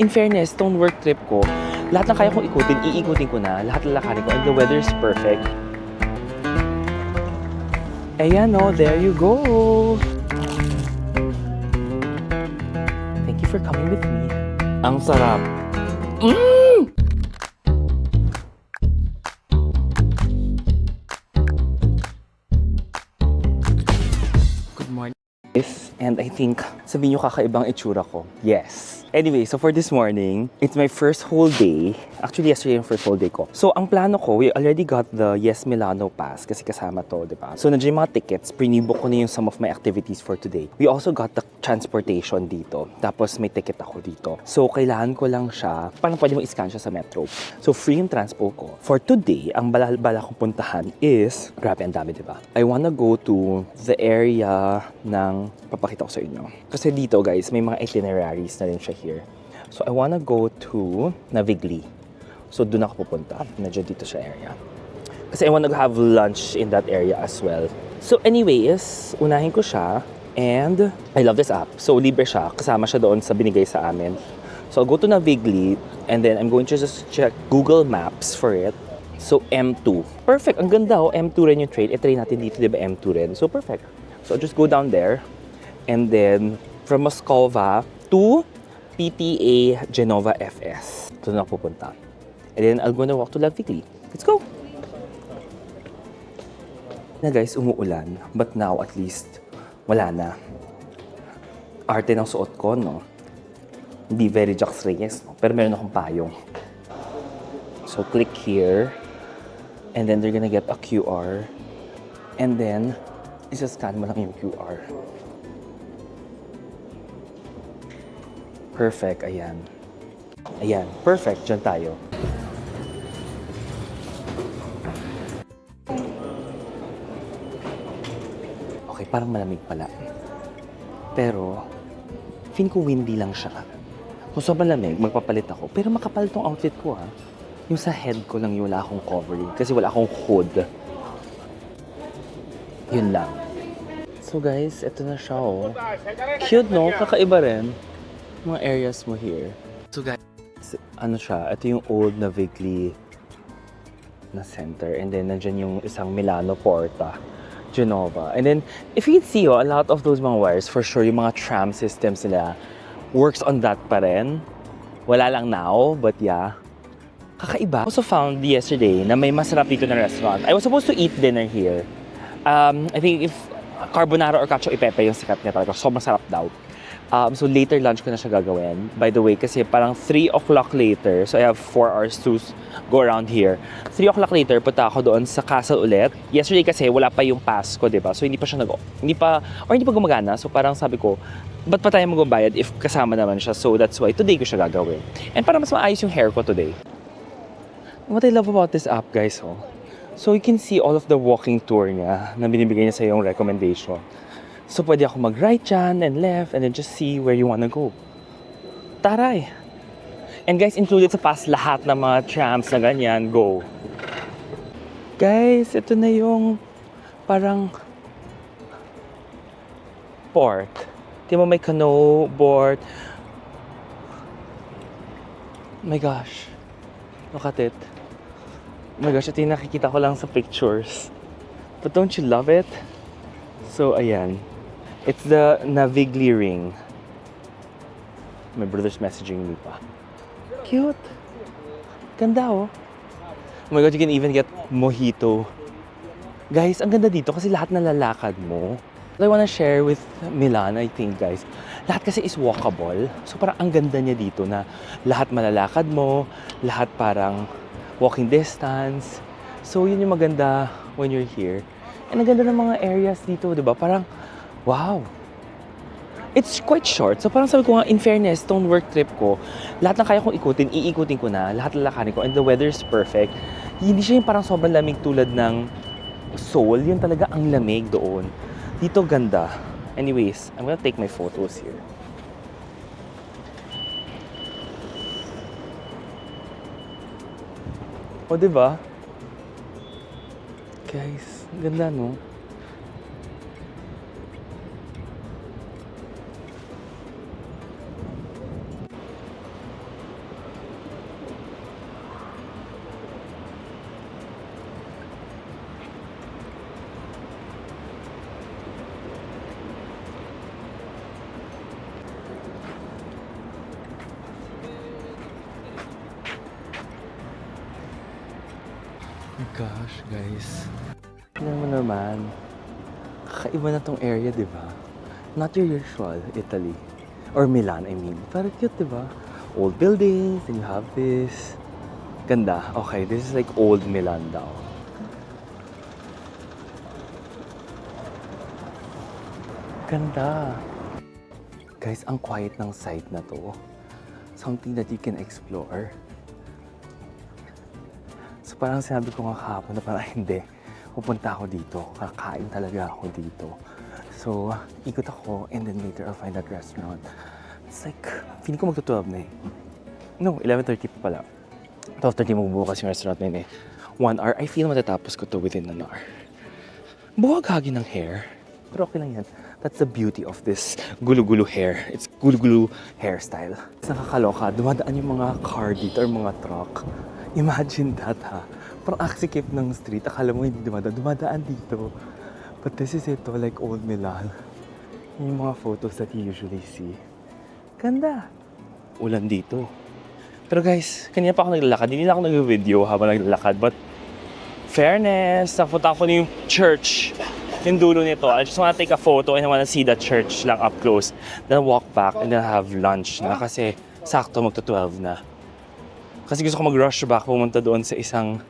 In fairness, tong work trip ko, lahat ng kaya kong ikutin, iikutin ko na. Lahat lalakarin ko. And the weather is perfect. Ayan o, there you go. Thank you for coming with me. Ang sarap. Good morning. And I think, sabihin nyo kakaibang itsura ko. Yes. Anyway, so for this morning, it's my first whole day. Actually, yesterday yung first whole day ko. So, ang plano ko, we already got the Yes Milano Pass kasi kasama to, di ba? So, nandiyan yung mga tickets. Pre-book ko na yung some of my activities for today. We also got the transportation dito. Tapos, may ticket ako dito. So, kailangan ko lang siya. Parang pwede mo i-scan siya sa metro. So, free yung transpo ko. For today, ang bala kong puntahan is, grabe, ang dami, di ba? I wanna go to the area ng, papakita ko sa inyo. Kasi dito, guys, may mga itineraries na rin siya here. So, I wanna go to Navigli. So, doon ako pupunta. Medyo dito sa area. Kasi I wanna have lunch in that area as well. So, anyways, unahin ko siya. And I love this app. So, libre siya. Kasama siya doon sa binigay sa amin. So, I'll go to Navigli. And then, I'm going to just check Google Maps for it. So, M2. Perfect. Ang ganda, oh. M2 rin yung train. I-try natin dito, diba? M2 rin. So, perfect. So, I'll just go down there. And then, from Moscova to PTA Genova FS. Doon ako pupunta. And then, I'll gonna walk to Navigli. Let's go! Na guys, umuulan. But now, at least, wala na. Arte ng suot ko, no? Hindi very Jax Reyes, no? Pero meron akong payong. So, click here. And then, they're gonna get a QR. And then, isa-scan mo lang yung QR. Perfect, ayan. Ayan, perfect. Diyan tayo. Okay, parang malamig pala. Pero, feeling ko windy lang siya. Kung sobrang lamig, magpapalit ako. Pero makapal tong outfit ko, ha. Yung sa head ko lang yung wala akong covering. Kasi wala akong hood. Yun lang. So guys, eto na siya, oh. Cute, no? Kakaiba rin. Mga areas mo here. So guys, ano siya, ito yung old Navigli na center. And then, nandyan yung isang Milano Porta, Genova. And then, if you can see, a lot of those mga wires, for sure, yung mga tram systems nila, works on that pa rin. Wala lang now, but yeah. Kakaiba. I also found yesterday na may masarap dito na restaurant. I was supposed to eat dinner here. I think if carbonara or cacio e pepe yung sikat niya talaga. Sobrang sarap daw. So later lunch ko na siya gagawin. By the way, kasi parang 3 o'clock later, so I have 4 hours to go around here. 3 o'clock later, punta ako doon sa castle ulit. Yesterday kasi wala pa yung pass ko, diba? So hindi pa gumagana. So parang sabi ko, ba't pa tayo magbabayad if kasama naman siya? So that's why today ko siya gagawin. And para mas maayos yung hair ko today. What I love about this app, guys, oh. So you can see all of the walking tour niya na binibigay niya sa yung recommendation. So, pwede ako mag-right dyan and left and then just see where you wanna go. Taray! And guys, included sa pass lahat ng mga trams na ganyan. Go! Guys, ito na yung parang port. Tingnan mo may canoe, board. Oh my gosh. Look at it. Oh my gosh, ito yung nakikita ko lang sa pictures. But don't you love it? So, ayan. It's the Navigli ring. My brother's messaging me pa. Cute. Ganda, oh. Oh my God, you can even get mojito. Guys, ang ganda dito kasi lahat nalalakad mo. I wanna share with Milan, I think, guys. Lahat kasi is walkable. So, parang ang ganda niya dito na lahat malalakad mo, lahat parang walking distance. So, yun yung maganda when you're here. And ang ganda ng mga areas dito, di ba? Parang, wow! It's quite short. So parang sabi ko nga, in fairness, tong work trip ko, lahat ng kaya kong ikutin, iikutin ko na, lahat lalakarin ko, and the weather is perfect. Hindi siya yung parang sobrang lamig tulad ng Seoul. Yun talaga ang lamig doon. Dito ganda. Anyways, I'm gonna take my photos here. O, diba? Guys, ganda, no? gosh, guys. Tignan mo naman. Kakaiba na tong area, di ba? Not your usual Italy. Or Milan, I mean. Pero cute, di ba? Old buildings, and you have this. Ganda. Okay, this is like old Milan daw. Ganda. Guys, ang quiet ng site na to. Something that you can explore. So parang sinabi ko nga kahapon na parang hindi. Pupunta ako dito. Kakain talaga ako dito. So, ikot ako and then later I'll find that restaurant. It's like, feeling ko magto-12 na eh. No, 11:30 pa pala. 12:30 magbubukas yung restaurant na yun eh. 1 hour. I feel matatapos ko to within an hour. Buwag-hagi ng hair. Pero okay lang yan. That's the beauty of this gulo-gulo hair. It's gulo-gulo hairstyle. Nakakaloka. Dumadaan yung mga car dito or mga truck. Imagine that ha. Parang aksikip ng street. Akala mo hindi dumadaan. Dumadaan dito. But this is ito, like old Milan. Yung mga photos that you usually see. Ganda. Ulan dito. Pero guys, kanina pa ako naglalakad. Hindi na ako nag-video habang naglalakad. But fairness, napunta ko na yung church. Yung dulo nito. I just wanna take a photo and I wanna see the church lang up close. Then walk back and then have lunch na. Kasi sakto magto-12 na. Kasi gusto ko mag-rush back pumunta doon sa isang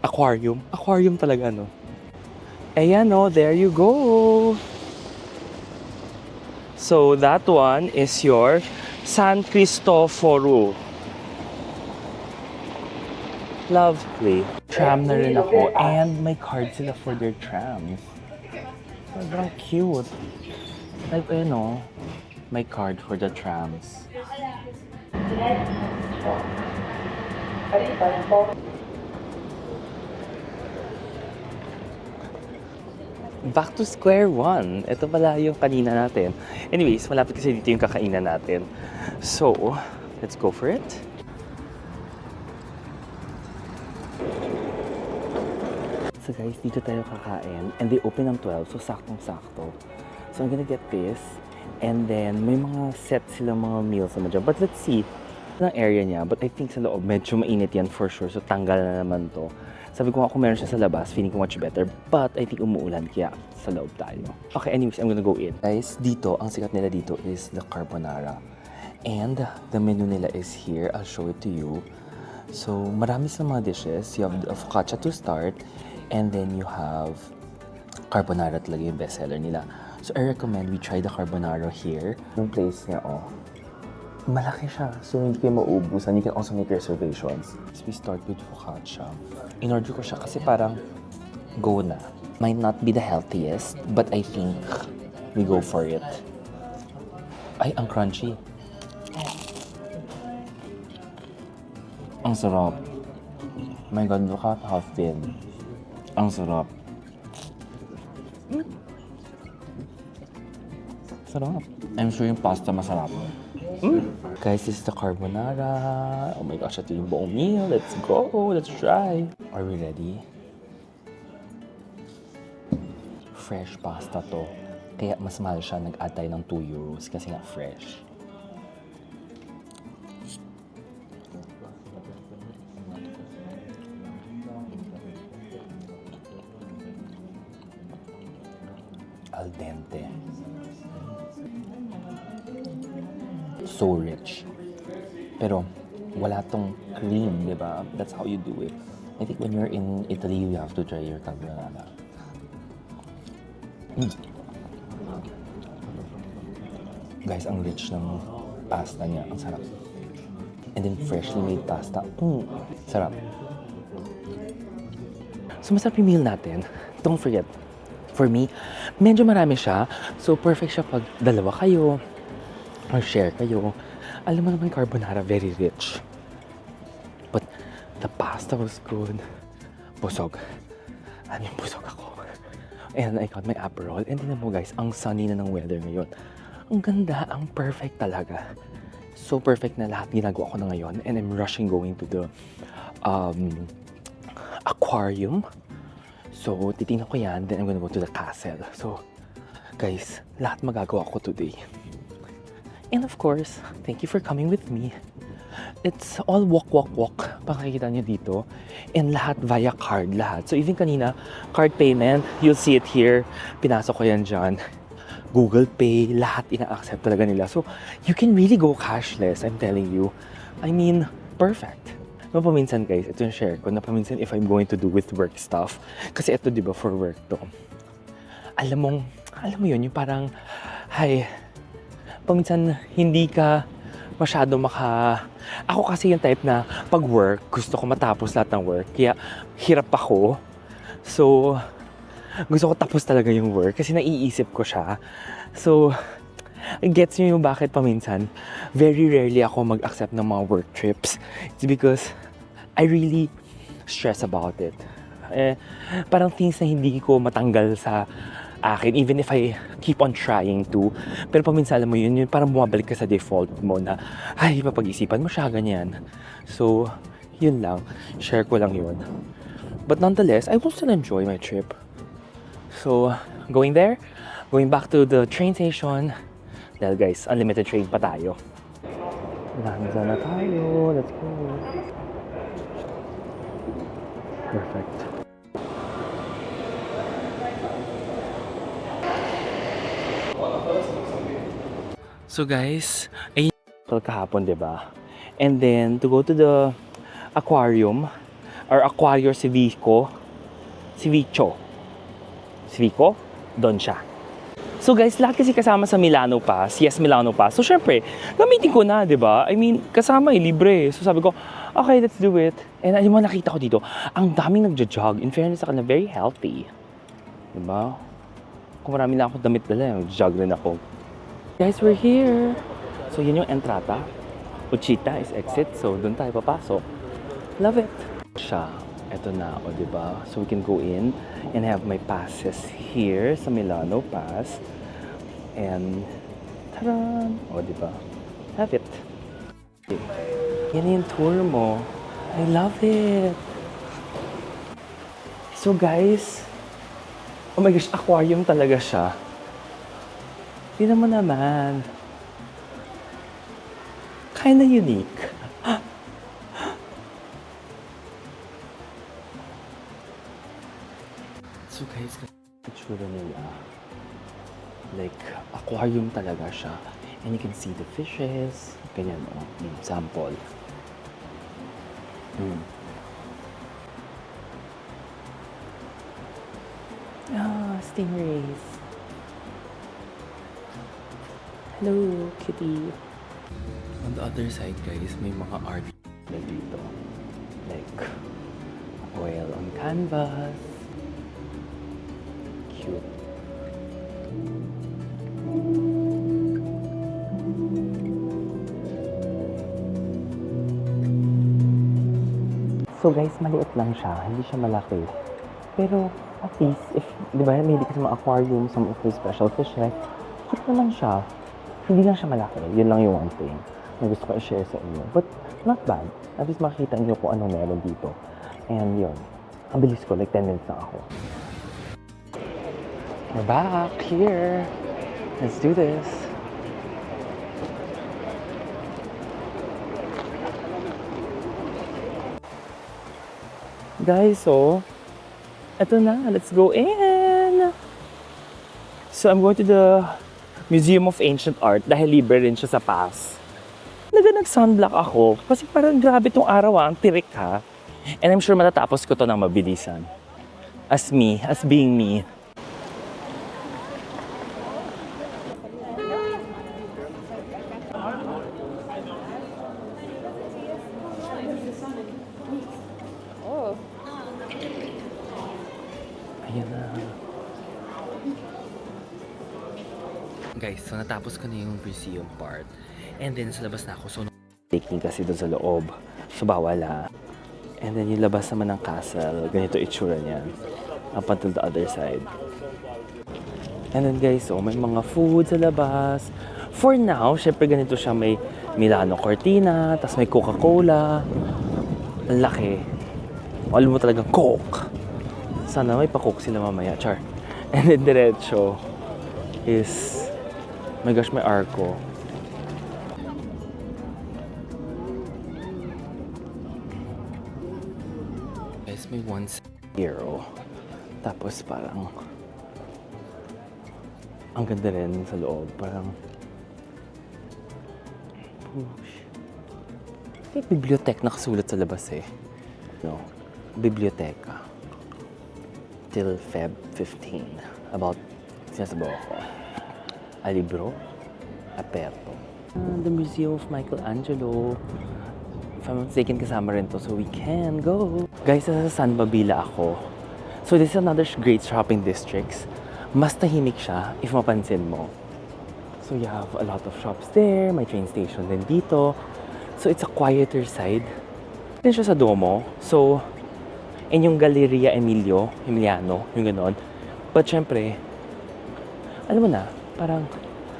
aquarium. Aquarium talaga, no? Ayan, no? There you go. So, that one is your San Cristoforo. Lovely. Tram na rin ako. And may card sila for their trams. Sobrang cute. Like, no? May card for the trams. Back to square one. Ito pala yung kanina natin. Anyways, malapit kasi dito yung kakainan natin. So, let's go for it. So guys, dito tayo kakain. And they open ng 12, so saktong-sakto. So I'm gonna get this. And then, may mga set silang mga meals naman dyan. But let's see. Ito ang area niya. But I think sa loob, medyo mainit yan for sure. So tanggal na naman to. Sabi ko nga kung meron siya sa labas, feeling ko much better. But I think umuulan kaya sa loob tayo. Okay, anyways, I'm gonna go in. Guys, dito, ang sikat nila dito is the carbonara. And the menu nila is here. I'll show it to you. So, marami sa mga dishes. You have the focaccia to start. And then you have carbonara talaga yung bestseller nila. So, I recommend we try the carbonara here. Yung place niya, oh. Malaki siya. So, hindi kayo mauubusan. You can also make reservations. So, we start with focaccia. In-order ko siya kasi parang go na. Might not be the healthiest, but I think we go for it. Ay, ang crunchy. Ang sarap. My God, look at how thin. Ang sarap. Sarap. I'm sure yung pasta masarap. Guys, this is the carbonara. Oh my gosh, ito yung buong meal. Let's go. Let's try. Are we ready? Fresh pasta to. Kaya mas mahal siya. Nag-add tayo ng 2 euros kasi nga fresh. Al dente. So rich. Pero wala tong cream, di ba? That's how you do it. I think when you're in Italy, you have to try your carbonara. Guys, ang rich ng pasta niya. Ang sarap. And then freshly made pasta. Sarap. So masarap yung meal natin. Don't forget, for me, medyo marami siya. So perfect siya pag dalawa kayo. Or share kayo. Alam mo naman, carbonara, very rich. But the pasta was good. Busog. Alam yung busog ako. And I got my Aperol. And tignan mo guys, ang sunny na ng weather ngayon. Ang ganda, ang perfect talaga. So perfect na lahat ginagawa ko na ngayon. And I'm rushing going to the aquarium. So titingnan ko yan. Then I'm gonna go to the castle. So guys, lahat magagawa ko today. And of course, thank you for coming with me. It's all walk. Pakikita nyo dito. And lahat via card, lahat. So even kanina, card payment, you'll see it here. Pinasok ko yan dyan. Google Pay, lahat ina-accept talaga nila. So you can really go cashless, I'm telling you. I mean, perfect. No, paminsan guys, ito yung share ko, na paminsan if I'm going to do with work stuff. Kasi ito, di ba, for work to. Alam mo yun, yung parang, paminsan hindi ka masyado Ako kasi yung type na pag work, gusto ko matapos lahat ng work. Kaya hirap ako. So, gusto ko tapos talaga yung work kasi naiisip ko siya. So, gets nyo yung bakit paminsan very rarely ako mag-accept ng mga work trips. It's because I really stress about it. Parang things na hindi ko matanggal sa akin, even if I keep on trying to. Pero paminsan, alam mo yun parang bumabalik ka sa default mo na, mapag-isipan mo siya, ganyan. So, yun lang. Share ko lang yun. But nonetheless, I will still enjoy my trip. So, going back to the train station. Dahil guys, unlimited train pa tayo. Lanza na tayo. Let's go. Perfect. So guys, ayun kahapon, diba? And then, to go to the aquarium, or Aquario Civico, doon siya. So guys, lahat kasi kasama sa Milano Pass. Yes, Milano Pass. So syempre, gamitin ko na, diba? I mean, kasama libre. So sabi ko, okay, let's do it. And alam mo, nakita ko dito, ang daming nagja-jog. In fairness sa kanila, very healthy. Diba? Kung marami na akong damit dala, jog rin ako. Guys, we're here. So, yun yung entrata. Uchita is exit. So, doon tayo papasok. Love it. Siya. Ito na, o diba? So, we can go in and have my passes here sa Milano Pass. And, taran! O diba? Have it. Yan yung tour mo. I love it. So, guys, oh my gosh, aquarium talaga siya. Tignan mo naman. Kinda unique. So guys, itsura nila. Like, aquarium talaga siya. And you can see the fishes. Ganyan, oh. Sample. Stingrays. Hello, kitty. On the other side, guys, may mga art na dito. Like, oil on canvas. Cute. So guys, maliit lang siya. Hindi siya malaki. Pero, at least, if, di ba, may hindi ka sa mga aquarium, some of the special fishes, cute naman siya. Hindi lang siya malaki. Yun lang yung one thing na gusto ko i-share sa inyo. But not bad. At least makikita niyo kung anong meron dito. And yun. Ang bilis ko. Like 10 minutes na ako. We're back here. Let's do this. Guys, so eto na. Let's go in. So I'm going to the Museum of Ancient Art dahil libre rin siya sa pass. Nag-sunblock ako kasi parang grabe tong araw ang tirik ha. And I'm sure matatapos ko to ng mabilisan. As being me. Ayan na. Guys, so natapos ko na yung museum part. And then sa labas na ako. So taking kasi doon sa loob. So bawal ha. And then yung labas naman ng castle. Ganito itsura niyan. Up until the other side. And then guys, so may mga food sa labas. For now, syempre ganito siya. May Milano Cortina. Tapos may Coca-Cola. Ang laki. Alam mo talagang Coke. Sana may pa-Coke sila mamaya. Char. And then diretso is... my gosh, may arko. Guys, may 1 Tapos parang ang ganda rin sa loob. Parang may bibliotek nakasulat sa labas eh. No, biblioteka. Till Feb 15. About, sinasabaw ako. A libro aperto. The Museum of Michelangelo. If I'm not mistaken, kasama rin to, so we can go. Guys, nasa San Babila ako. So this is another great shopping districts. Mas tahimik siya, if mapansin mo. So you have a lot of shops there, may train station din dito. So it's a quieter side. Din siya sa Duomo. So, and yung Galleria Emiliano, yung ganon. But syempre, alam mo na, parang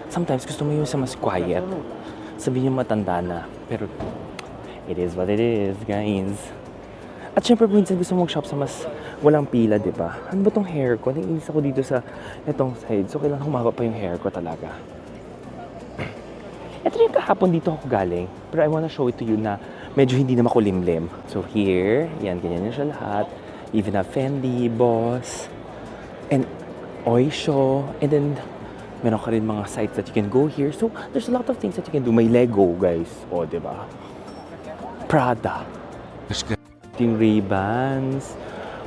sometimes gusto mo yung sa mas quiet. Sabihin yung matanda na. Pero, it is what it is, guys. At syempre, minsan gusto mong shop sa mas walang pila, di ba? Ano ba tong hair ko? Naiinis ako dito sa itong side. So, kailangan humaba pa yung hair ko talaga. Ito yung kahapon dito ako galing. Pero I wanna show it to you na medyo hindi na makulimlim. So here, yan, ganyan na siya lahat. Even a Fendi, Boss, and Oysho. And then, meron ka rin mga sites that you can go here. So, there's a lot of things that you can do. May Lego, guys. O, diba? Prada. Yung Ray-Bans.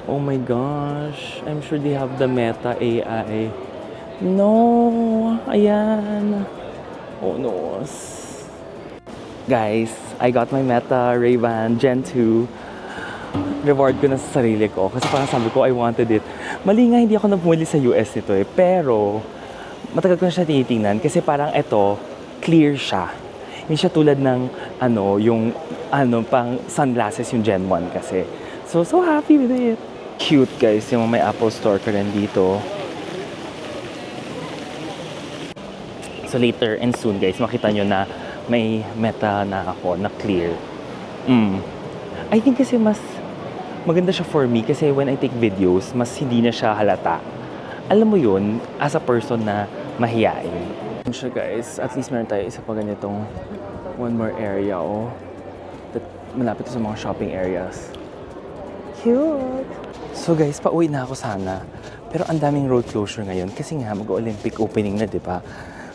Oh my gosh. I'm sure they have the Meta AI. No. Ayan. Oh no. Guys, I got my Meta Ray-Ban Gen 2. Reward ko na sa sarili ko. Kasi parang sabi ko, I wanted it. Mali nga, hindi ako napumili sa US nito eh. Pero, matagal ko na siya tinitingnan. Kasi parang ito, clear siya. Hindi siya tulad ng, pang sunglasses yung Gen 1 kasi. So happy with it. Cute guys, yung may Apple Store ka rin dito. So later and soon guys, makita nyo na may Meta na ako na clear. I think kasi mas maganda siya for me kasi when I take videos, mas hindi na siya halata. Alam mo yun, as a person na mahiyain. Siya guys, at least meron tayo isa pa ganitong one more area that malapit sa mga shopping areas. Cute! So guys, pauwi na ako sana. Pero ang daming road closure ngayon kasi nga mag-Olympic opening na, di ba?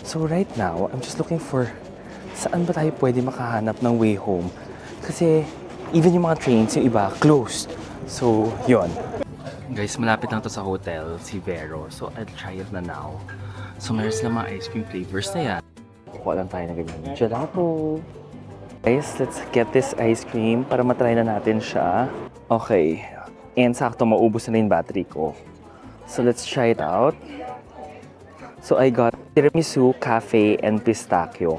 So right now, I'm just looking for saan ba tayo pwede makahanap ng way home. Kasi even yung mga trains, yung iba, closed. So, yon. Guys, malapit lang to sa hotel, si Vero. So, I'll try it na now. So, meron sila mga ice cream flavors na yan. Kuha lang tayo na ganyan. Gelato! Guys, let's get this ice cream para matry na natin siya. Okay. And sakto, maubos na yung battery ko. So, let's try it out. So, I got tiramisu, cafe, and pistachio.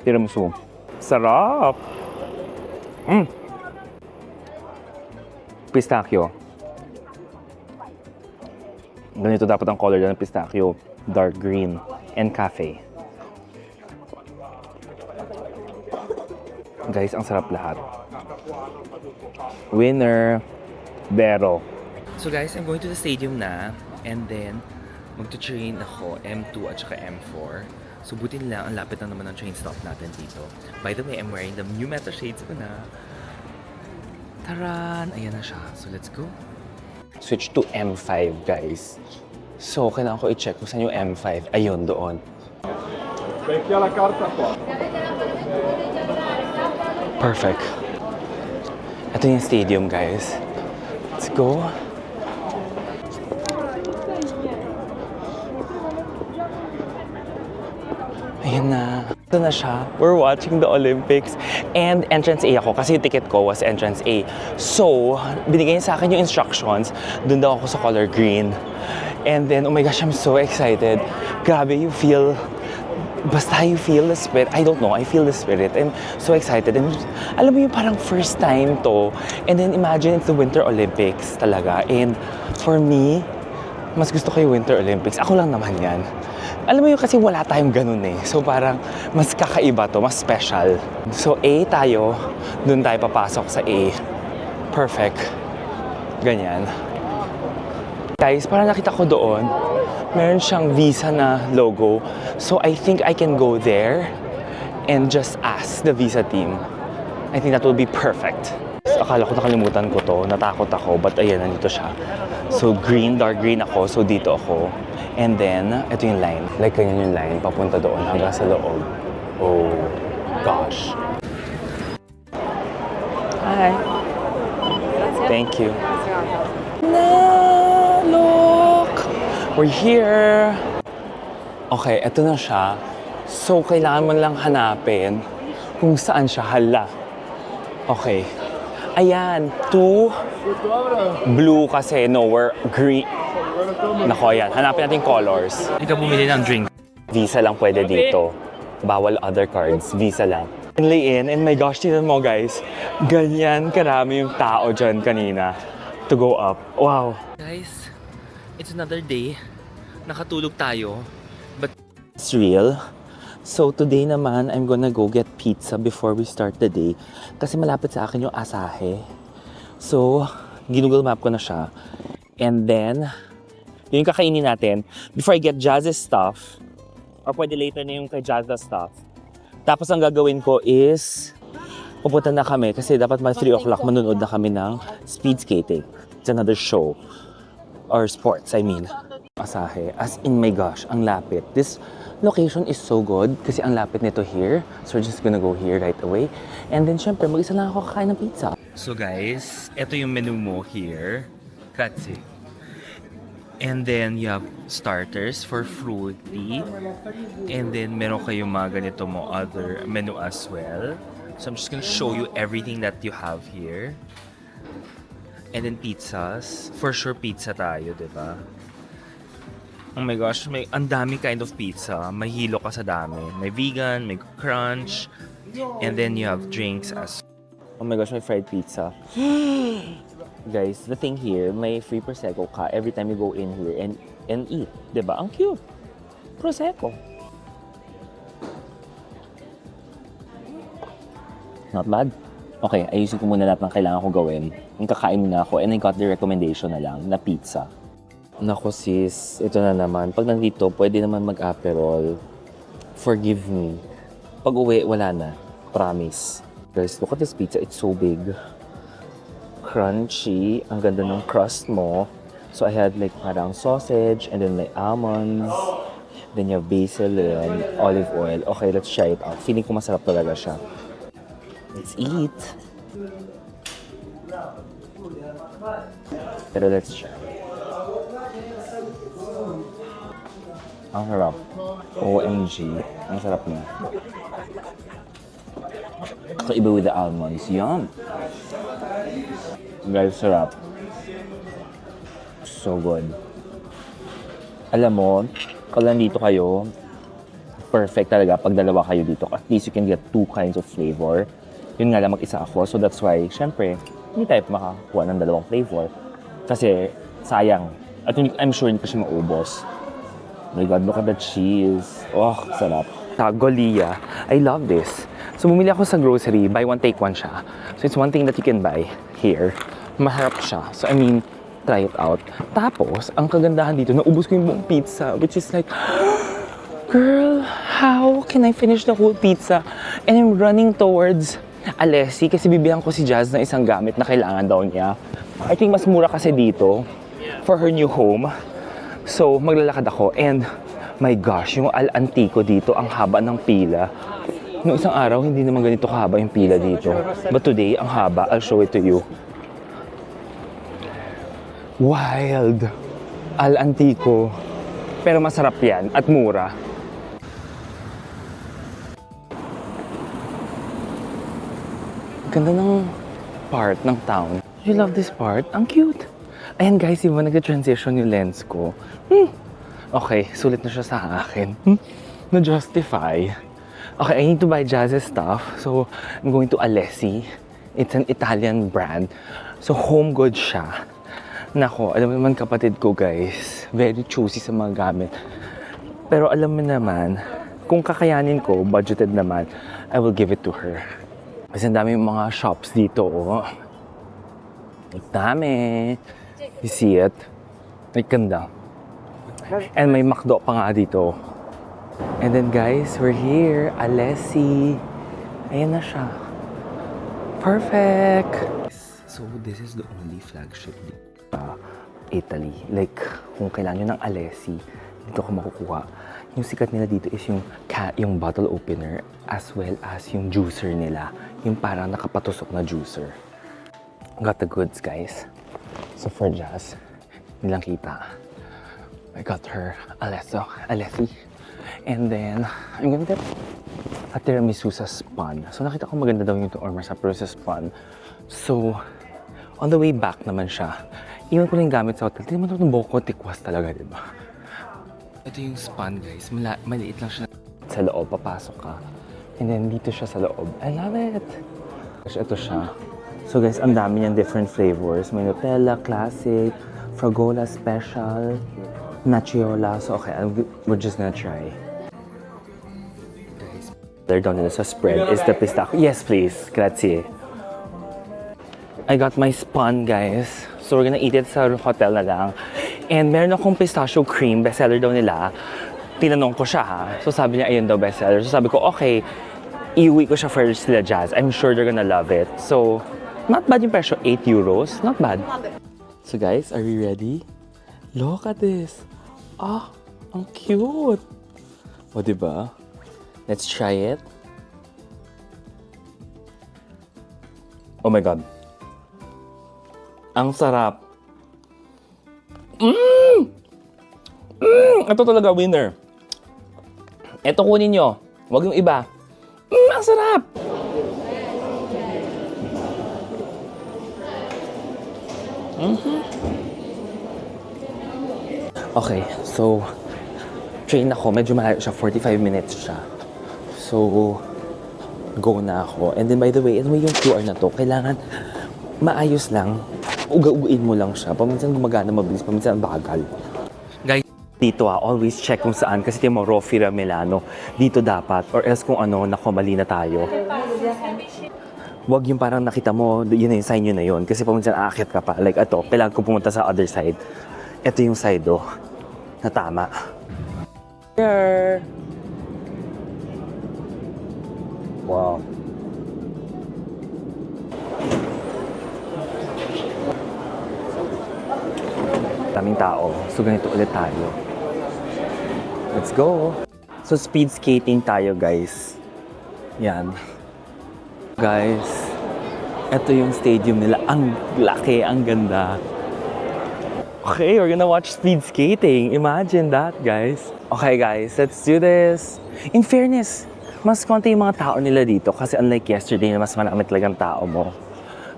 Tiramisu. Sarap! Pistachio. Ganito dapat ang color ng pistachio. Dark green. And cafe. Guys, ang sarap lahat. Winner! Vero. So guys, I'm going to the stadium na. And then, magto-train ako M2 at saka M4. So buti nila, ang lapit na naman ng train stop natin dito. By the way, I'm wearing the new Meta shades ko na. Taran! Ayan na siya. So let's go. Switch to M5, guys. So, kailangan ko i-check kung saan yung M5. Ayun, doon. Perfect. Ito yung stadium, guys. Let's go. Ayan na. Ito na siya. We're watching the Olympics. And entrance A ako kasi yung ticket ko was entrance A. So, binigay niya sa akin yung instructions. Doon daw ako sa color green. And then, oh my gosh, I'm so excited. Grabe, you feel... Basta you feel the spirit. I don't know, I feel the spirit. I'm so excited. And alam mo yung parang first time to. And then imagine it's the Winter Olympics talaga. And for me, mas gusto ko yung Winter Olympics. Ako lang naman yan. Alam mo yun kasi wala tayong ganun eh. So parang mas kakaiba to, mas special. So A tayo, dun tayo papasok sa A. Perfect. Ganyan. Guys, parang nakita ko doon, meron siyang Visa na logo. So I think I can go there and just ask the Visa team. I think that will be perfect. Akala ko nakalimutan ko to. Natakot ako. But ayan, nandito siya. So green, dark green ako. So dito ako. And then, ito yung line. Like, ganyan yung line. Papunta doon hanggang sa loob. Oh, gosh. Hi. Thank you. Na, look! We're here! Okay, ito na siya. So, kailangan mo lang hanapin kung saan siya. Hala. Okay. Ayan, two. Blue kasi, nowhere. Green. Nako, ayan. Hanapin natin colors. Hindi ka bumili ng drink. Visa lang pwede dito. Bawal other cards. Visa lang. Finally in, and my gosh, tignan mo guys. Ganyan karami yung tao dyan kanina to go up. Wow. Guys, it's another day. Nakatulog tayo. But it's real. So today naman, I'm gonna go get pizza before we start the day. Kasi malapit sa akin yung Asahe. So, ginugol map ko na siya. And then, yung kakainin natin, before I get Jazz's stuff, or pwede later na yung kay Jazz's stuff. Tapos ang gagawin ko is, pupunta na kami kasi dapat may 3 o'clock manonood na kami ng speed skating. It's another show. Or sports, I mean. Asahe. As in, my gosh, ang lapit. This location is so good kasi ang lapit nito here. So we're just gonna go here right away. And then syempre, mag-isa lang ako kakain ng pizza. So guys, ito yung menu mo here. Katsi. And then you have starters for fruity. And then meron kayong mga ganito mo other menu as well. So I'm just gonna show you everything that you have here. And then pizzas. For sure pizza tayo, diba? Oh my gosh, may ang dami kind of pizza. May hilo ka sa dami. May vegan, may crunch, and then you have drinks as... Oh my gosh, may fried pizza. Guys, the thing here, may free Prosecco ka every time you go in here and eat. Diba? Ang cute. Prosecco. Not bad. Okay, ayusin ko muna lahat ng kailangan ko gawin. Yung kakain muna ako and I got the recommendation na lang na pizza. Nako sis, ito na naman. Pag nandito, pwede naman mag-aperol. Forgive me. Pag uwi, wala na. Promise. Guys, look at this pizza. It's so big. Crunchy. Ang ganda ng crust mo. So I had like parang sausage and then like almonds. Then you have basil and olive oil. Okay, let's try it out. Feeling ko masarap talaga siya. Let's eat. Pero let's try. Ang sarap. OMG. Ang sarap niya. Kakaiba with the almonds. Yum! Guys, sarap. So good. Alam mo, pag nandito kayo, perfect talaga pag dalawa kayo dito. At least you can get 2 kinds of flavor. Yun nga lang, mag-isa ako. So that's why, syempre, hindi tayo makakuha ng 2 flavor. Kasi, sayang. At I'm sure hindi pa siya maubos. Oh my God, look at the cheese. Oh, sarap. Tagolia. I love this. So, bumili ako sa grocery. Buy one, take one siya. So, it's one thing that you can buy here. Maharap siya. So, I mean, try it out. Tapos, ang kagandahan dito, naubos ko yung buong pizza. Which is like, girl, how can I finish the whole pizza? And I'm running towards Alessi kasi bibilang ko si Jazz ng isang gamit na kailangan daw niya. I think mas mura kasi dito for her new home. So, maglalakad ako and my gosh, yung Al Antico dito, ang haba ng pila. Noong isang araw, hindi naman ganito kahaba yung pila dito. But today, ang haba. I'll show it to you. Wild! Al Antico. Pero masarap yan at mura. Ganda ng part ng town. You love this part? Ang cute! Ayan guys, di ba nag-transition yung lens ko? Okay, sulit na siya sa akin. Na-justify. Okay, I need to buy Jazz's stuff. So, I'm going to Alessi. It's an Italian brand. So, home good siya. Nako, alam mo naman kapatid ko guys, very choosy sa mga gamit. Pero alam mo naman, kung kakayanin ko, budgeted naman, I will give it to her. Kasi ang dami yung mga shops dito, oh. Ang dami. You see it? Ay, ganda. And may McDo pa nga dito. And then guys, we're here. Alessi. Ayan na siya. Perfect! So, this is the only flagship Italy. Like, kung kailangan nyo ng Alessi, dito ko makukuha. Yung sikat nila dito is yung bottle opener as well as yung juicer nila. Yung parang nakapatusok na juicer. Got the goods, guys. So, for Jazz, nilang kita. I got her Alessi. And then, I'm gonna get a tiramisu sa Spun. So, nakita ko maganda daw yung order sa Spun. So, on the way back naman siya. Iwan ko lang yung gamit sa hotel. Tingnan mo ito ng boko, tikwas talaga, di ba? Ito yung Spun, guys. Maliit lang siya. Sa loob, papasok ka. And then, dito siya sa loob. I love it! Ito siya. So, guys, ang dami niyang different flavors. May Nutella, Classic, Fragola Special, Nachiola. So, okay, we're just gonna try. Guys, they're down nila sa spread is the pistachio. Yes, please. Grazie. I got my Spun, guys. So, we're gonna eat it sa hotel na lang. And meron akong pistachio cream, bestseller daw nila. Tinanong ko siya, ha. So, sabi niya, ayun daw, bestseller. So, sabi ko, okay, iuwi ko siya first sila Jazz. I'm sure they're gonna love it. So, not bad yung presyo, 8 euros. Not bad. So, guys, are you ready? Look at this. Ah, ang cute. O, diba? Let's try it. Oh my God. Ang sarap. Ito talaga winner. Ito kunin nyo. Huwag yung iba. Ang sarap. Okay, so train ako. Medyo malayo siya. 45 minutes siya. So, go na ako. And then by the way, ano yung QR na to? Kailangan maayos lang. Uga-uguin mo lang siya. Paminsan gumagana mabilis, paminsan bagal. Guys, dito always check kung saan. Kasi tingnan mo, Rofira Milano. Dito dapat. Or else kung ano, naku, mali na tayo. Huwag yung parang nakita mo, yun na yung sign yun na yun. Kasi paminsan aakyat ka pa. Like ito, kailangan ko pumunta sa other side. Ito yung side, oh, na tama. Here! Wow. Daming tao. So, ganito ulit tayo. Let's go! So, speed skating tayo, guys. Yan. Guys, ito yung stadium nila. Ang laki, ang ganda. Okay, we're gonna watch speed skating. Imagine that, guys. Okay, guys, let's do this. In fairness, mas konti yung mga tao nila dito kasi unlike yesterday na mas marami talagang tao mo.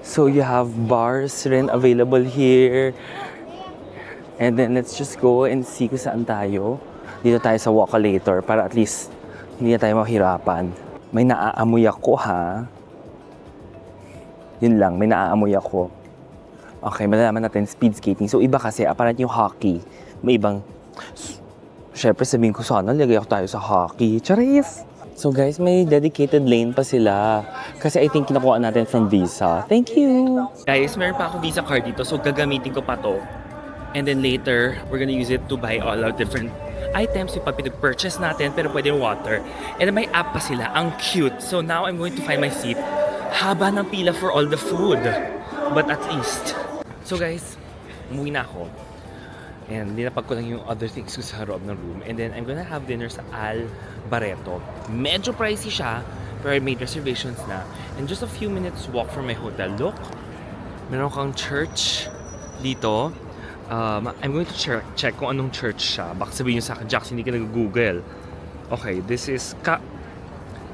So, you have bars rin available here. And then, let's just go and see kung saan tayo. Dito tayo sa Walkalator para at least hindi na tayo mahirapan. May naaamoy ako, ha? Yun lang, may naaamoy ako. Okay, malalaman natin speed skating. So, iba kasi, apparent yung hockey. May ibang... Siyempre, sabihin ko sana, lagay ako tayo sa hockey. Charis! So, guys, may dedicated lane pa sila. Kasi I think kinukuha natin from Visa. Thank you! Guys, meron pa ako Visa card dito. So, gagamitin ko pa to. And then later, we're gonna use it to buy all our different items yung pag-purchase natin, pero pwede yung water. And then may app pa sila. Ang cute. So now I'm going to find my seat. Haba ng pila for all the food. But at least. So guys, umuwi na ako. And dinapag ko lang yung other things ko sa loob ng room. And then I'm gonna have dinner sa Al Barreto. Medyo pricey siya, pero I made reservations na. And just a few minutes walk from my hotel. Look, meron kang church dito. I'm going to check kung anong church siya. Baka sabihin nyo sa akin, Jax, hindi ka nag-google. Okay, this is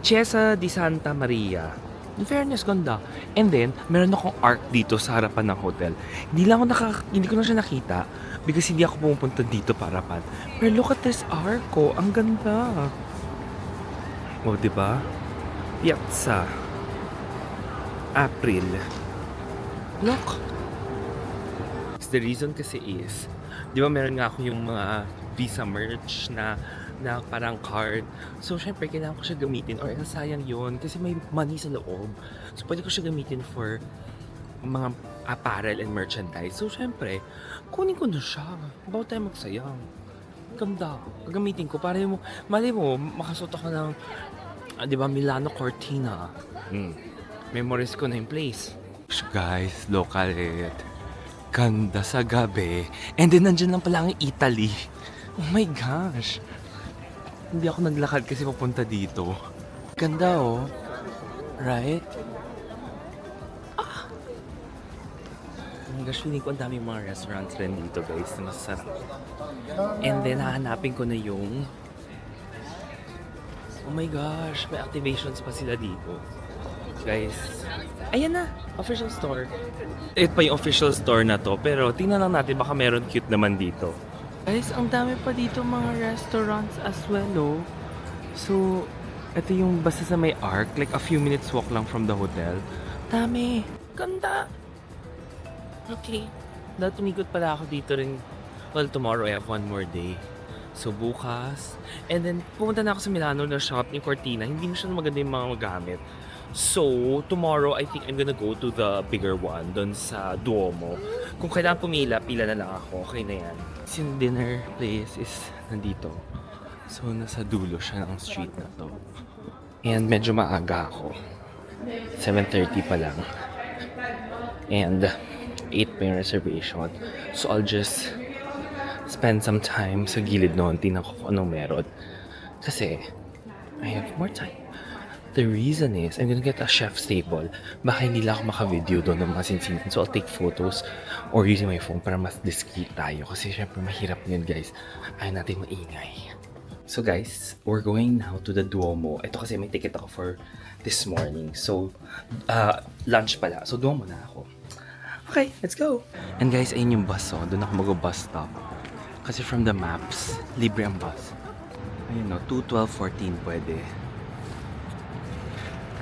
Chiesa di Santa Maria. In fairness, ganda. And then, meron akong arc dito sa harapan ng hotel. Hindi ko na siya nakita because hindi ako pumupunta dito para harapan. Pero look at this arc, oh. Ang ganda. Oh, diba? Piazza. April. Look. The reason kasi is, di ba meron nga ako yung mga Visa merch na parang card. So, syempre, kailangan ko siya gamitin or sayang yun kasi may money sa loob. So, pwede ko siya gamitin for mga apparel and merchandise. So, syempre, kunin ko na siya. About tayo magsayang. Ganda. Gagamitin ko para yung, mali mo, makasuot ako ng, di ba, Milano Cortina. Memories ko na yung place. Guys, local it. Ganda sa gabi. And then nandyan lang pala ang Italy. Oh my gosh. Hindi ako naglakad kasi papunta dito. Ganda oh. Right? Oh my gosh, feeling ko ang daming mga restaurants rin dito guys na masarap. And then hahanapin ko na yung... Oh my gosh, may activations pa sila dito. Guys, ayan na, official store. Ito pa yung official store na to, pero tingnan lang natin baka meron cute naman dito. Guys, ang dami pa dito mga restaurants as well, oh. So, ito yung basta sa may arc, like a few minutes walk lang from the hotel. Dami! Ganda! Okay. Dahil tumikot pala ako dito rin. Well, tomorrow I have one more day. So, bukas. And then, pumunta na ako sa Milano na shop ni Cortina. Hindi masyadong maganda yung mga gamit. So, tomorrow, I think I'm gonna go to the bigger one, doon sa Duomo. Kung kailangan pila na lang ako. Okay na yan. Yung dinner place is nandito. So, nasa dulo siya ng street na to. And medyo maaga ako. 7:30 pa lang. And 8 pa yung reservation. So, I'll just spend some time sa gilid noon. Tingnan ko kung anong meron. Kasi, I have more time. The reason is, I'm gonna get a chef's table. Baka hindi lang ako maka-video doon ng mga sinsinan. So, I'll take photos or using my phone para mas discreet tayo. Kasi syempre, mahirap yun, guys. Ayaw natin maingay. So, guys, we're going now to the Duomo. Ito kasi may ticket ako for this morning. So, lunch pala. So, Duomo na ako. Okay, let's go! And guys, ayun yung bus, oh. Doon ako mag-bus stop. Kasi from the maps, libre ang bus. Ayun, no, 2, 12, 14 pwede.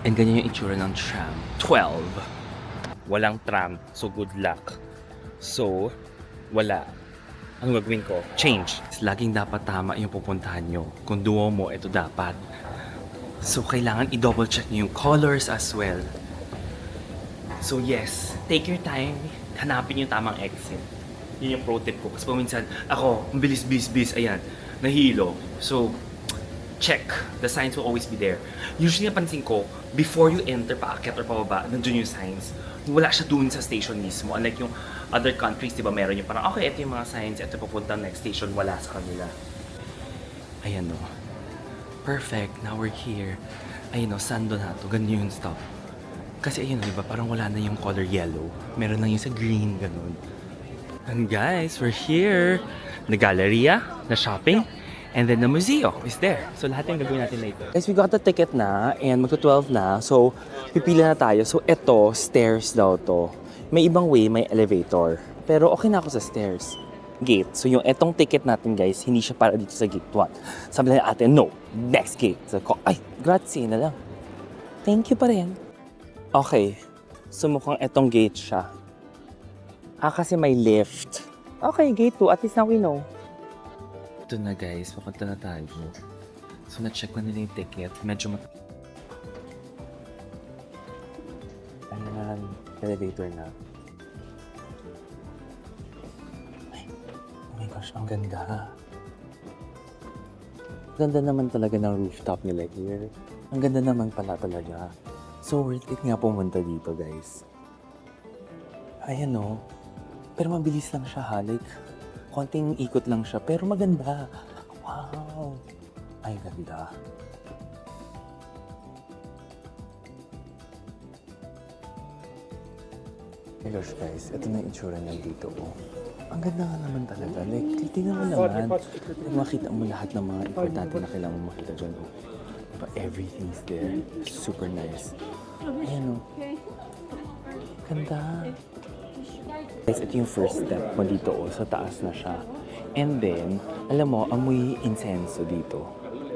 And ganyan yung itsura ng tram. 12. Walang tram, so good luck. So, wala. Ang gagawin ko? Change. Laging dapat tama yung pupuntahan nyo. Kung Duomo, ito dapat. So, kailangan i-double check nyo yung colors as well. So, yes. Take your time. Hanapin yung tamang exit. Yun yung pro tip ko. Kasi paminsan, ako, bilis, ayan, nahilo. So, check. The signs will always be there. Usually, napansin ko, before you enter paakyat or pababa, nandun yung signs. Wala siya dun sa station mismo. Unlike yung other countries, di ba, meron yung parang, okay, ito yung mga signs, ito papunta next station, wala sa kanila. Ayan o. Perfect. Now we're here. Ayan o, sando na to. Ganyan yung stop. Kasi ayun, di ba, parang wala na yung color yellow. Meron lang yung sa green, ganun. And guys, we're here. The Galleria, the shopping, and then the museo is there. So lahat yung gagawin natin later. Guys, we got the ticket na and magto-12 na. So, pipila na tayo. So, eto, stairs daw to. May ibang way, may elevator. Pero okay na ako sa stairs. Gate. So, yung etong ticket natin, guys, hindi siya para dito sa gate 1. Sabi na ate, no, next gate. So, ay, grazie na lang. Thank you pa rin. Okay. So, mukhang etong gate siya. Kasi may lift. Okay, gate 2. At least now we know. Ito na guys, papunta na tayo. So, na-check na nila yung ticket. Medyo Ayan, elevator na. Ay, oh my gosh, ang ganda. Ganda naman talaga ng rooftop nila here. Ang ganda naman pala talaga. So, worth it nga pumunta dito, guys. Ayan o. Pero mabilis lang siya ha. Like, konting ikot lang siya, pero maganda. Wow! Ay, ganda. Hey gosh guys, ito na yung itsura niya dito. Oh. Ang ganda nga naman talaga. Like, tingnan mo naman. Like, makita mo lahat ng mga importante na kailangan mo makita dyan. Oh. Diba, everything's there. Super nice. Ayan oh. Ganda. Guys, ito yung first step mo dito, oh. Sa taas na siya. And then, alam mo, amoy insenso dito.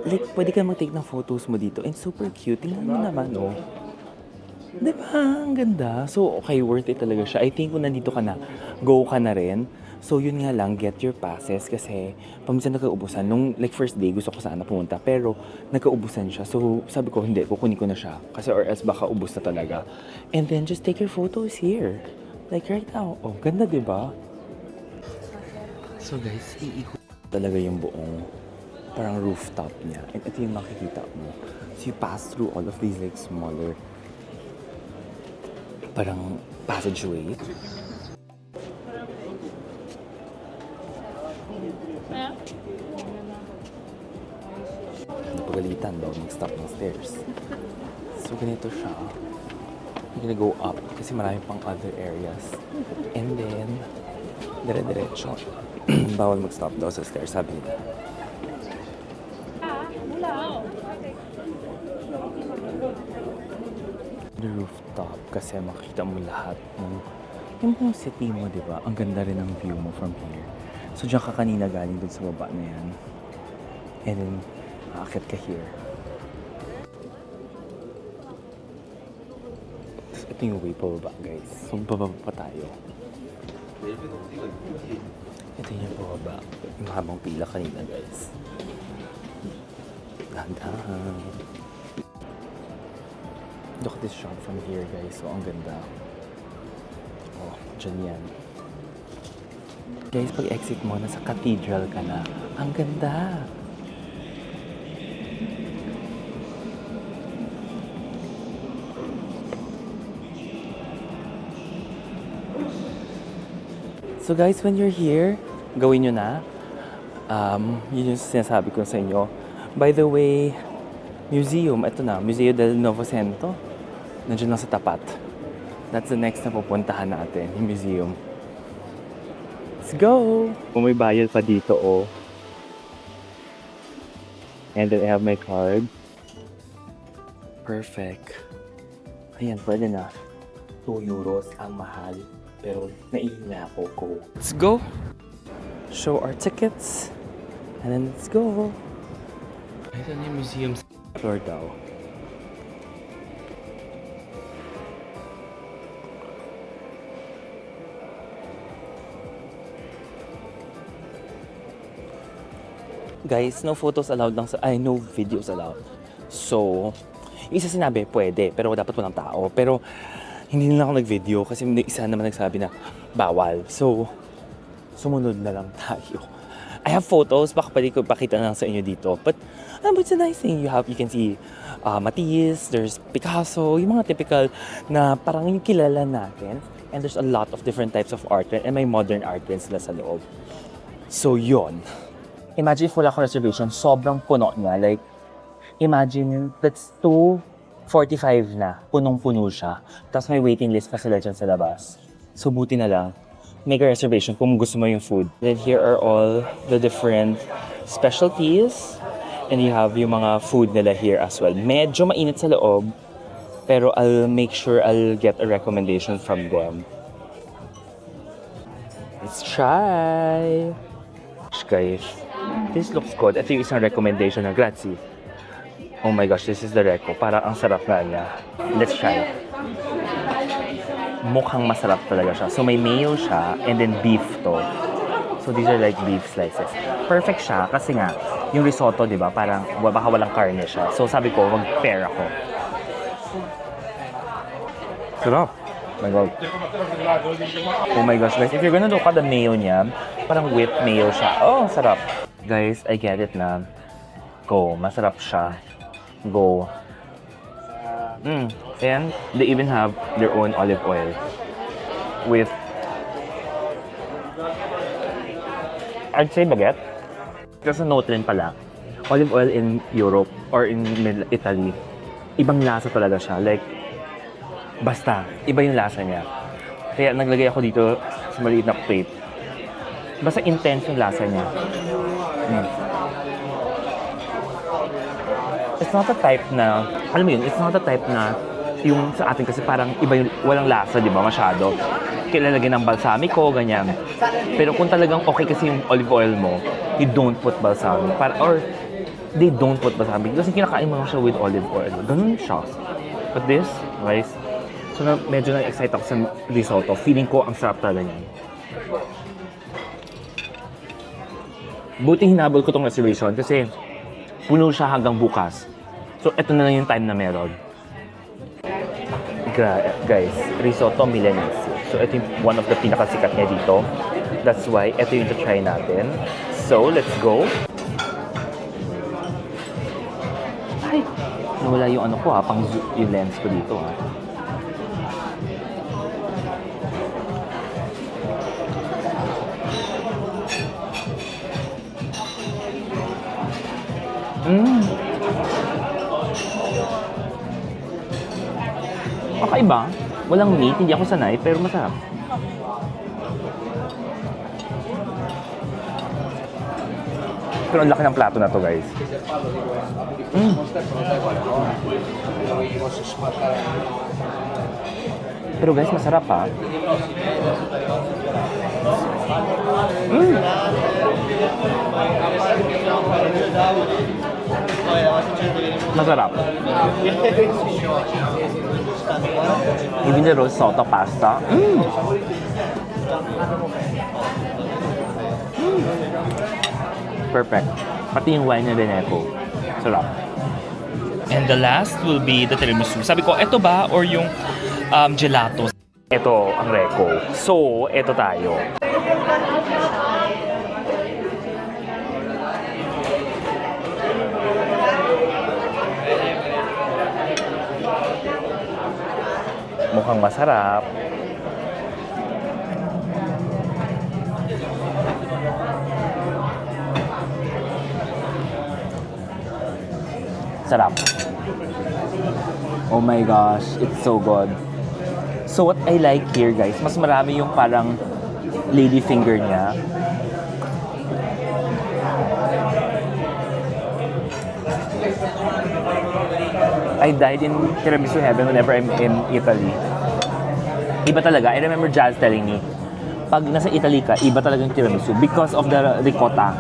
Like, pwede ka mag-take ng photos mo dito. And super cute. Tingnan mo naman, oh. Diba? Ang ganda. So, okay, worth it talaga siya. I think kung nandito ka na, go ka na rin. So, yun nga lang, get your passes kasi paminsan nagkaubusan. Nung like first day, gusto ko sana pumunta. Pero, nagkaubusan siya. So, sabi ko, hindi, kukunin ko na siya. Kasi or else baka ubus na talaga. And then, just take your photos here. Like right now. Oh, ganda, diba? So, guys, iikot talaga yung buong parang rooftop niya. And ito yung makikita mo. So, you pass through all of these like smaller parang passageway. Napagalitan daw mag-stop ng stairs. So ganito siya. You're gonna go up kasi marami pang other areas. And then, dire-diretso. Bawal mag-stop daw sa stairs, sabi nila. The rooftop kasi makita mo lahat ng yung mga city mo, di ba? Ang ganda rin ng view mo from here. So, diyan ka kanina galing dun sa baba na yan. And then, aakit ka here. Tapos, ito yung way pababa, guys. So, bababa pa tayo. Ito yung pababa. Yung habang pila kanina, guys. Dahan-dahan. Look at this shot from here, guys. So, ang ganda. Oh, dyan yan. Guys, pag exit mo, nasa cathedral ka na. Ang ganda! So guys, when you're here, gawin nyo na. Yun yung sinasabi ko sa inyo. By the way, museum, ito na, Museo del Novecento. Nandiyan lang sa tapat. That's the next na pupuntahan natin, yung museum. Let's go! Kung may bayad pa dito, oh. And then I have my card. Perfect. Ayan, pwede na. 2 euros ang mahal. Pero naihin na ako ko. Let's go! Show our tickets. And then let's go! Ito na yung museum sa floor daw. Guys, no photos allowed lang no videos allowed. So, yung isa sinabi, pwede, pero dapat walang tao. Pero, hindi na ako nag-video kasi isa naman nagsabi na bawal. So, sumunod na lang tayo. I have photos, baka pwede ko pakita na lang sa inyo dito. But it's a nice thing. You can see Matisse, there's Picasso, yung mga typical na parang yung kilala natin. And there's a lot of different types of art and may modern art din sila sa loob. So, yon. Imagine if wala akong reservation, sobrang puno niya. Like, imagine that's 2:45 na, punong-puno siya. Tapos may waiting list pa sila dyan sa labas. So, buti na lang. Make a reservation kung gusto mo yung food. Then here are all the different specialties. And you have yung mga food nila here as well. Medyo mainit sa loob, pero I'll make sure I'll get a recommendation from them. Let's try! Guys, this looks good. Ito yung isang recommendation na grazie. Oh my gosh, this is the reco. Parang ang sarap na niya. Let's try. Mukhang masarap talaga siya. So may mayo siya and then beef to. So these are like beef slices. Perfect siya kasi nga yung risotto, di ba? Parang baka walang karne siya. So sabi ko, mag-pair ako. Sarap. Oh my God. Oh my gosh, guys. If you're gonna look at the mayo niya, parang whipped mayo siya. Oh, sarap. Guys, I get it na. Go. Masarap siya. Go. And they even have their own olive oil with, I'd say baguette. Kasi note rin pala, olive oil in Europe or in Italy, ibang lasa talaga siya. Like, basta, iba yung lasa niya. Kaya naglagay ako dito sa maliit na plate. Basta intense yung lasa niya. It's not a type na, alam mo yun, it's not a type na yung sa atin kasi parang iba yung walang lasa, di ba, masyado. Kilalagyan ng balsamico, ganyan. Pero kung talagang okay kasi yung olive oil mo, you don't put balsamic. Or they don't put balsamic kasi kinakain mo lang siya with olive oil. Ganun siya. But this, guys, so medyo na-excite ako sa risotto. Feeling ko ang sarap talaga niyan. Buti hinabol ko tong reservation kasi puno siya hanggang bukas. So, ito na lang yung time na meron. Guys, risotto milanese. So, ito yung one of the pinakasikat niya dito. That's why, ito yung try natin. So, let's go. Ay! Nawala yung ano ko pang yung lens ko dito Mm. Kakaiba. Walang meat, hindi ako sanay, pero masarap. Pero ang laki ng plato na to, guys. Mm. Pero guys, masarap ha. Mm. Masarap. Even the risotto pasta. Mm. Perfect. Pati yung wine na Veneto. Sarap. And the last will be the tiramisu. Sabi ko, eto ba or yung gelato? Ito ang Reco. So, eto tayo. Mukhang masarap. Sarap. Oh my gosh, it's so good. So what I like here, guys, mas marami yung parang lady finger niya. I died in tiramisu heaven whenever I'm in Italy. Iba talaga. I remember Jazz telling me, pag nasa Italy ka, iba talaga yung tiramisu because of the ricotta.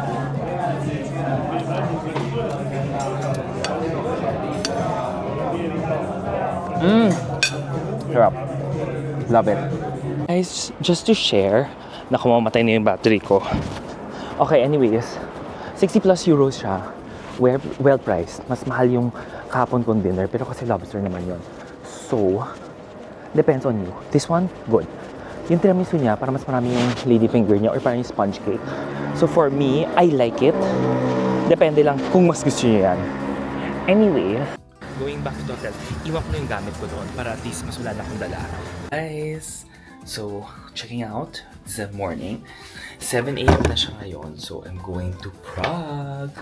Mmm. Sarap. Love it. Guys, just to share, naku, mamatay na yung battery ko. Okay, anyways, 60 plus euros siya. Well priced. Mas mahal yung kahapon kong dinner, pero kasi lobster naman yun. So, depends on you. This one, good. Yung tiramisu niya, para mas marami yung lady finger niya or parang yung sponge cake. So for me, I like it. Depende lang kung mas gusto niyo yan. Anyway, going back to the hotel, iwan ko na yung gamit ko doon para at least mas wala na akong dala. Guys, so checking out. It's the morning. 7 a.m. na siya ngayon. So I'm going to Prague.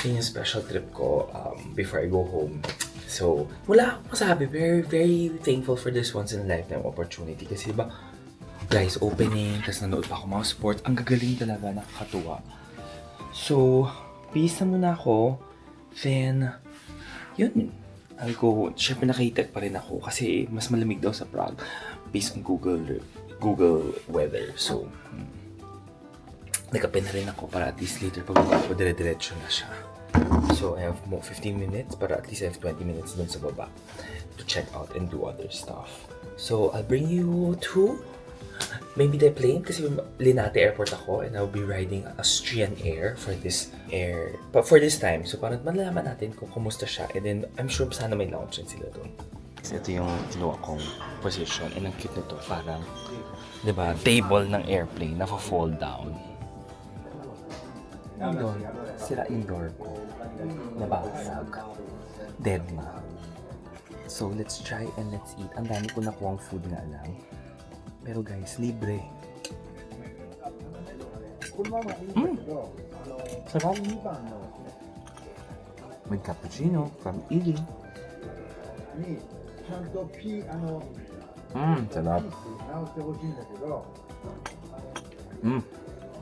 Yun yung special trip ko before I go home. So, wala akong masabi. Very, very thankful for this once in a lifetime opportunity. Kasi diba, guys, opening, tapos nanood pa ako mga sports. Ang gagaling talaga, nakakatuwa. So, peace na muna ako. Then, yun. I'll go, syempre nakahitek pa rin ako kasi mas malamig daw sa Prague based on Google weather. So, nagkape na rin ako para at least later pag ako dire-diretso na siya. So, I have more 15 minutes para at least I have 20 minutes dun sa baba to check out and do other stuff. So, I'll bring you to maybe the plane kasi Linate Airport ako and I'll be riding Austrian Air for this time. So, parang malalaman natin kung kumusta siya and then I'm sure sana may lounge din sila dun. So, ito yung kinuha kong position and ang cute nito parang, di ba, table ng airplane na fall down. Doon, sira yung door ko. Nabasag. Dead na. So, let's try and let's eat. Ang dami ko nakuhang food nga lang. Pero guys, libre. Sarap. May cappuccino from Ili. Sarap.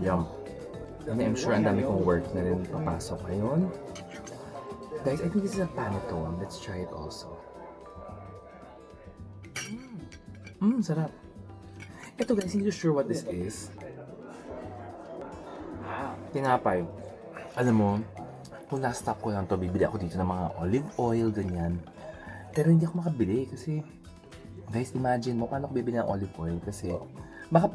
Yum. And I'm sure ang dami kong work na rin papasok ngayon. Guys, I think this is a panettone. Let's try it also. Sarap. Ito guys, hindi ko sure what this is. Tinapay. Alam mo, kung last stop ko lang to, bibili ako dito ng mga olive oil, ganyan. Pero hindi ako makabili kasi, guys, imagine mo, paano ako bibili ng olive oil kasi, baka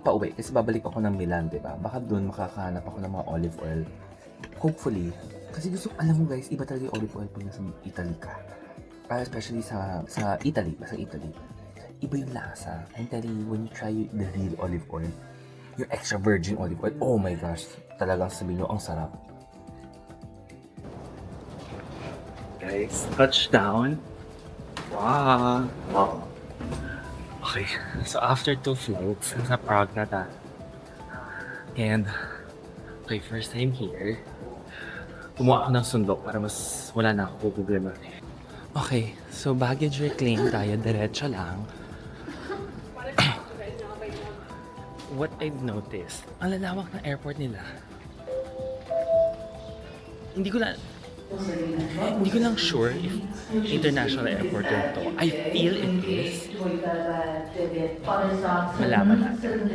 pauwi, kasi babalik ako ng Milan, diba? Baka doon makakahanap ako ng mga olive oil. Hopefully. Kasi gusto, alam mo guys, iba talaga yung olive oil pag nasa Italy ka. Especially sa Italy, iba yung lasa. I'm telling you, when you try the real olive oil, yung extra virgin olive oil, oh my gosh, talagang sabihin nyo, ang sarap. Guys, touchdown. Wow. Okay, so after 2 flights, nasa Prague na tayo. And, okay, first time here. kumuha ako ng sundo para mas wala na ako problema. Okay, so baggage reclaim tayo, diretso lang. What I've noticed, ang lalawak ng airport nila. Hindi ko lang sure if international airport yun to. I feel it is. Malaman natin.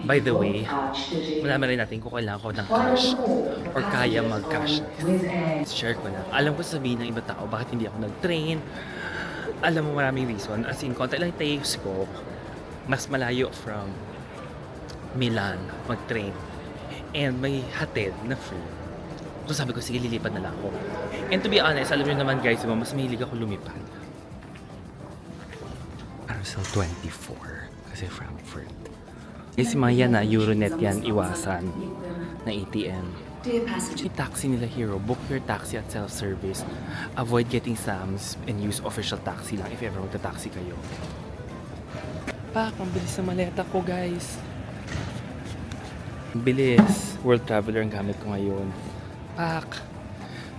By the way, malaman rin natin kung kailangan ko ng cash or kaya mag-cash. Share ko lang. Alam ko sabihin ng iba tao bakit hindi ako nag-train. Alam mo maraming reason. As in, konti lang takes ko. Mas malayo from Milan mag-train. And may hatid na free. So sabi ko, sige, lilipad na lang ako. And to be honest, alam niyo naman guys, mas mahilig ako lumipad. Carousel 24. Kasi Frankfurt. Kasi mga yan na, Euronet yan, iwasan na ATM. Yung taxi nila Hero, book your taxi at self-service. Avoid getting Sams and use official taxi lang if ever magta-taxi kayo. Pak, ang bilis na maleta ko guys. Bilis. World Traveler ang gamit ko ngayon. Pak.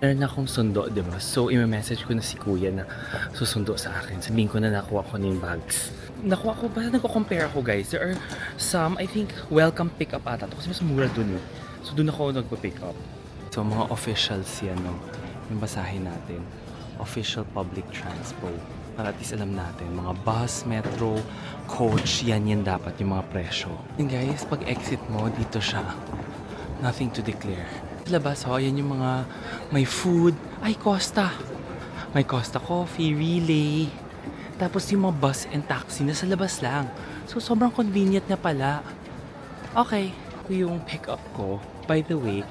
Meron akong sundo, di ba? So, i-message ko na si kuya na susundo sa akin. Sabihin ko na nakuha ko na yung bags. Nakuha ko, basta nagko-compare ako guys. There are some, I think, welcome pick-up ata. Kasi mas mura dun eh. So, dun ako nagpo-pick up. So, mga officials yan, no? Yung basahin natin. Official public transport. Para at least alam natin, mga bus, metro, coach, yan dapat yung mga presyo. And guys, pag exit mo, dito siya. Nothing to declare. Labas ho, yan yung mga may food. Ay, Costa. May Costa Coffee, Relay. Tapos yung mga bus and taxi na sa labas lang. So, sobrang convenient na pala. Okay. Yung pick up ko, by the way,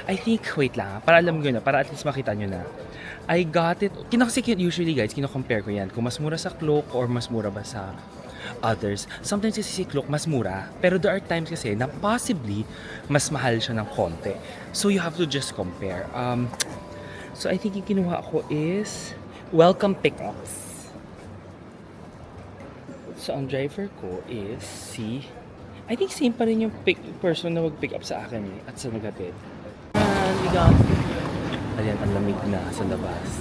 I think, wait lang, para alam ko na, para at least makita nyo na. I got it, kasi usually guys, kino-compare ko yan, kung mas mura sa Klook or mas mura ba sa others. Sometimes kasi si Klook mas mura, pero there are times kasi na possibly mas mahal siya ng konti. So you have to just compare. So I think yung kinuha ko is welcome pickups. So ang driver ko is si, I think same pa rin yung person na mag-pick up sa akin at sa nagatid. Ayan, ang lamig na sa labas.